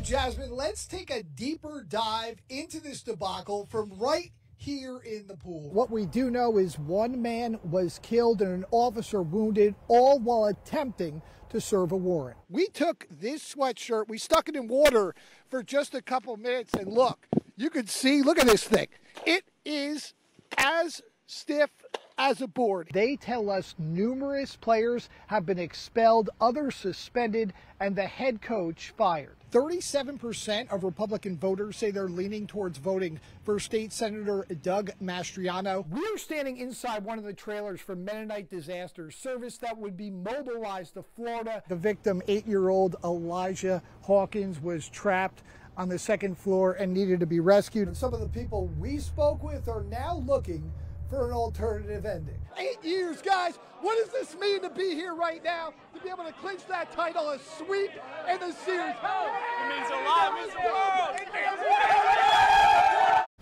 Jasmine, let's take a deeper dive into this debacle from right here in the pool. What we do know is one man was killed and an officer wounded, all while attempting to serve a warrant. We took this sweatshirt, we stuck it in water for just a couple minutes, and look, you can see, look at this thing. It is as stiff as a board. They tell us numerous players have been expelled, others suspended, and the head coach fired. 37% of Republican voters say they're leaning towards voting for State Senator Doug Mastriano. We're standing inside one of the trailers for Mennonite Disaster Service that would be mobilized to Florida. The victim, 8-year-old Elijah Hawkins, was trapped on the second floor and needed to be rescued. Some of the people we spoke with are now looking for an alternative ending. 8 years, guys. What does this mean to be here right now, to be able to clinch that title, a sweep in the series? It means a lot. It means a world.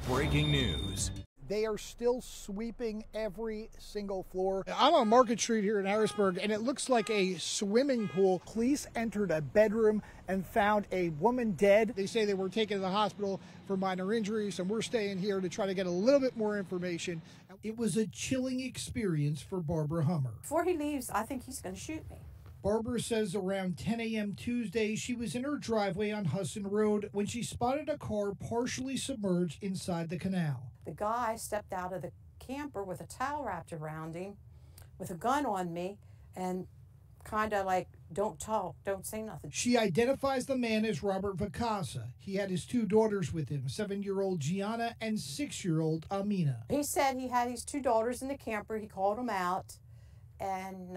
Breaking news. They are still sweeping every single floor. I'm on Market Street here in Harrisburg, and it looks like a swimming pool. Police entered a bedroom and found a woman dead. They say they were taken to the hospital for minor injuries, and we're staying here to try to get a little bit more information. It was a chilling experience for Barbara Hummer. Before he leaves, I think he's going to shoot me. Barbara says around 10 a.m. Tuesday, she was in her driveway on Hudson Road when she spotted a car partially submerged inside the canal. The guy stepped out of the camper with a towel wrapped around him, with a gun on me, and kind of like, don't talk, don't say nothing. She identifies the man as Robert Vacasa. He had his 2 daughters with him, 7-year-old Gianna and 6-year-old Amina. He said he had his 2 daughters in the camper. He called them out. And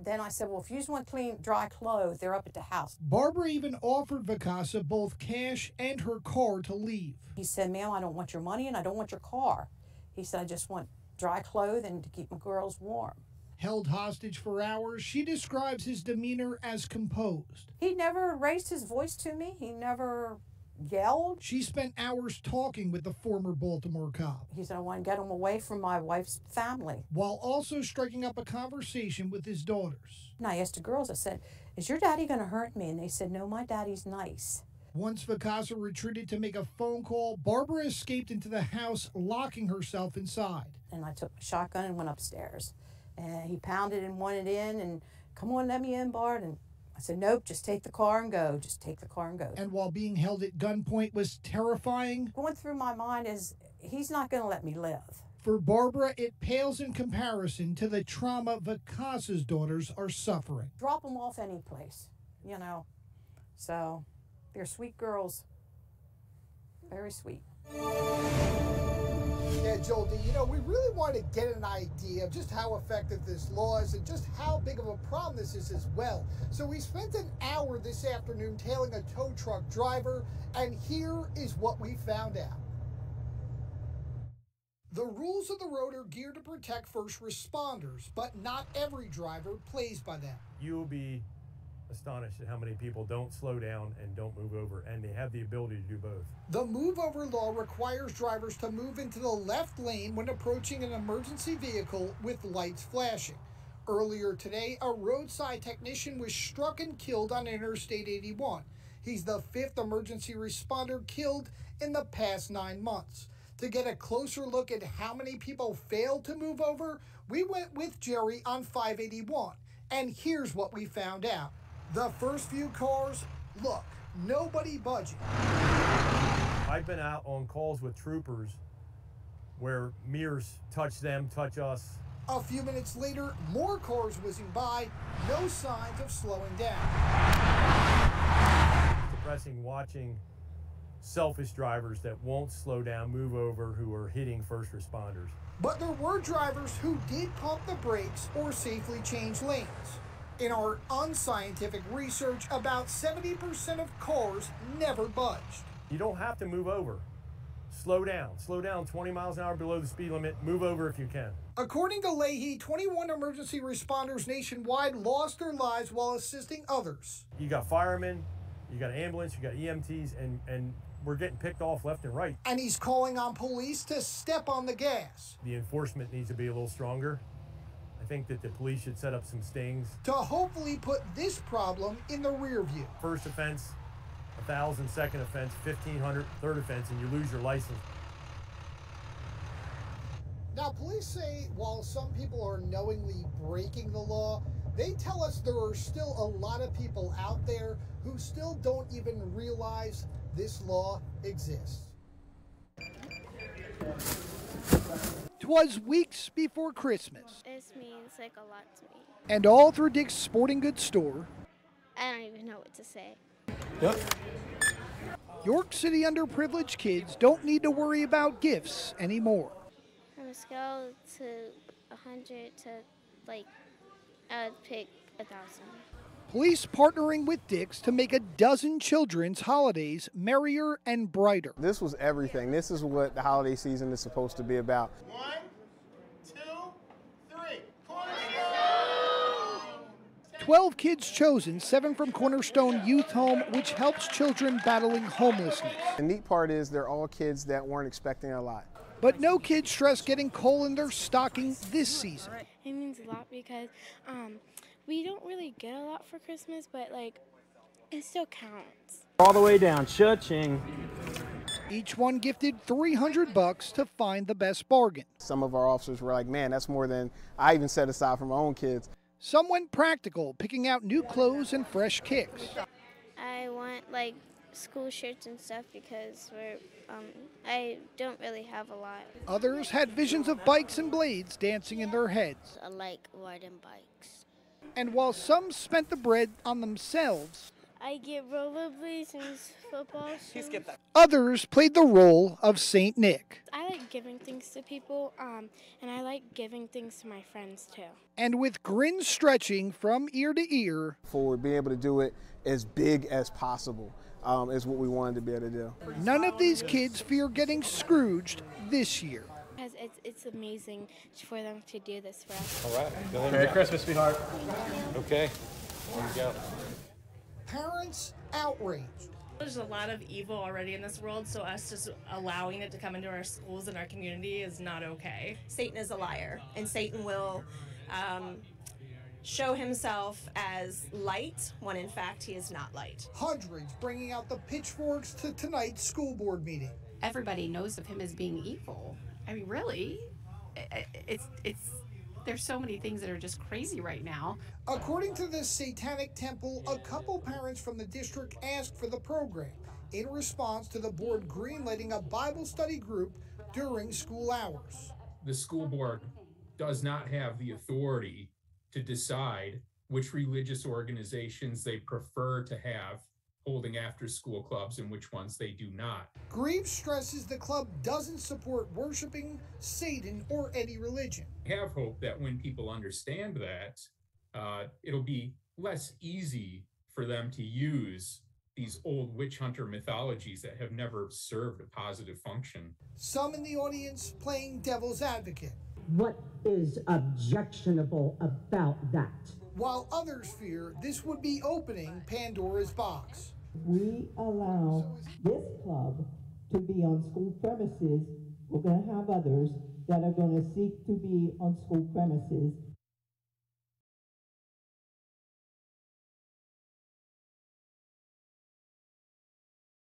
then I said, well, if you just want clean, dry clothes, they're up at the house. Barbara even offered Vacasa both cash and her car to leave. He said, ma'am, I don't want your money and I don't want your car. He said, I just want dry clothes and to keep my girls warm. Held hostage for hours, she describes his demeanor as composed. He never raised his voice to me. He never yelled. She spent hours talking with the former Baltimore cop. He said, I want to get him away from my wife's family. While also striking up a conversation with his daughters. And I asked the girls, I said, is your daddy going to hurt me? And they said, no, my daddy's nice. Once Vacasa retreated to make a phone call, Barbara escaped into the house, locking herself inside. And I took my shotgun and went upstairs. And he pounded and wanted in, and come on, let me in, Bart. And I said, nope, just take the car and go. Just take the car and go. And while being held at gunpoint was terrifying, going through my mind is, he's not going to let me live. For Barbara, it pales in comparison to the trauma Vacasa's daughters are suffering. Drop them off any place, you know. So, they're sweet girls. Very sweet. Yeah, Joel D., we really want to get an idea of just how effective this law is and just how big of a problem this is as well. So we spent an hour this afternoon tailing a tow truck driver, and here is what we found out. The rules of the road are geared to protect first responders, but not every driver plays by them. You'll be astonished at how many people don't slow down and don't move over, and they have the ability to do both. The move over law requires drivers to move into the left lane when approaching an emergency vehicle with lights flashing. Earlier today, a roadside technician was struck and killed on Interstate 81. He's the 5th emergency responder killed in the past 9 months. To get a closer look at how many people failed to move over, we went with Jerry on 581, and here's what we found out. The first few cars, look, nobody budging. I've been out on calls with troopers where mirrors touch them, touch us. A few minutes later, more cars whizzing by, no signs of slowing down. It's depressing watching selfish drivers that won't slow down, move over, who are hitting first responders. But there were drivers who did pump the brakes or safely change lanes. In our unscientific research, about 70% of cars never budged. You don't have to move over. Slow down 20 miles an hour below the speed limit, move over if you can. According to Leahy, 21 emergency responders nationwide lost their lives while assisting others. You got firemen, you got ambulance, you got EMTs, and we're getting picked off left and right. And he's calling on police to step on the gas. The enforcement needs to be a little stronger, I think that the police should set up some stings. to hopefully put this problem in the rear view. First offense, 1,000, second offense, 1,500, third offense, and you lose your license. Now, police say while some people are knowingly breaking the law, they tell us there are still a lot of people out there who still don't even realize this law exists. 'Twas weeks before Christmas, This means like a lot to me. and all through Dick's Sporting Goods store, I don't even know what to say. York City underprivileged kids don't need to worry about gifts anymore. From a scale to 100 to like, I'd pick 1,000. Police partnering with Dick's to make a dozen children's holidays merrier and brighter. This was everything. This is what the holiday season is supposed to be about. 1, 2, 3. 12 kids chosen, 7 from Cornerstone Youth Home, which helps children battling homelessness. The neat part is they're all kids that weren't expecting a lot. But no kids stress getting coal in their stocking this season. It means a lot because we don't really get a lot for Christmas, but like it still counts. All the way down, cha-ching. Each one gifted $300 to find the best bargain. Some of our officers were like, man, that's more than I even set aside for my own kids. Some went practical, picking out new clothes and fresh kicks. I want like school shirts and stuff because I don't really have a lot. Others had visions of bikes and blades dancing in their heads. I like riding bikes. And while some spent the bread on themselves, I get rollerblades and football shoes. others played the role of Saint Nick. I like giving things to people, and I like giving things to my friends too. And with grins stretching from ear to ear, Forward, being able to do it as big as possible is what we wanted to be able to do. none of these kids fear getting Scrooged this year. Because it's amazing for them to do this for us. All right. Merry Christmas, sweetheart. Okay. There you go. Parents outraged. There's a lot of evil already in this world, so us just allowing it to come into our schools and our community is not okay. Satan is a liar, and Satan will show himself as light when in fact he is not light. Hundreds bringing out the pitchforks to tonight's school board meeting. Everybody knows of him as being evil. I mean, really, it's there's so many things that are just crazy right now. According to the Satanic Temple, a couple parents from the district asked for the program in response to the board greenlighting a Bible study group during school hours. The school board does not have the authority to decide which religious organizations they prefer to have holding after-school clubs and which ones they do not. Grieve stresses the club doesn't support worshiping Satan or any religion. I have hope that when people understand that, it'll be less easy for them to use these old witch hunter mythologies that have never served a positive function. Some in the audience playing devil's advocate, What is objectionable about that? while others fear this would be opening Pandora's box. We allow this club to be on school premises. We're going to have others that are going to seek to be on school premises.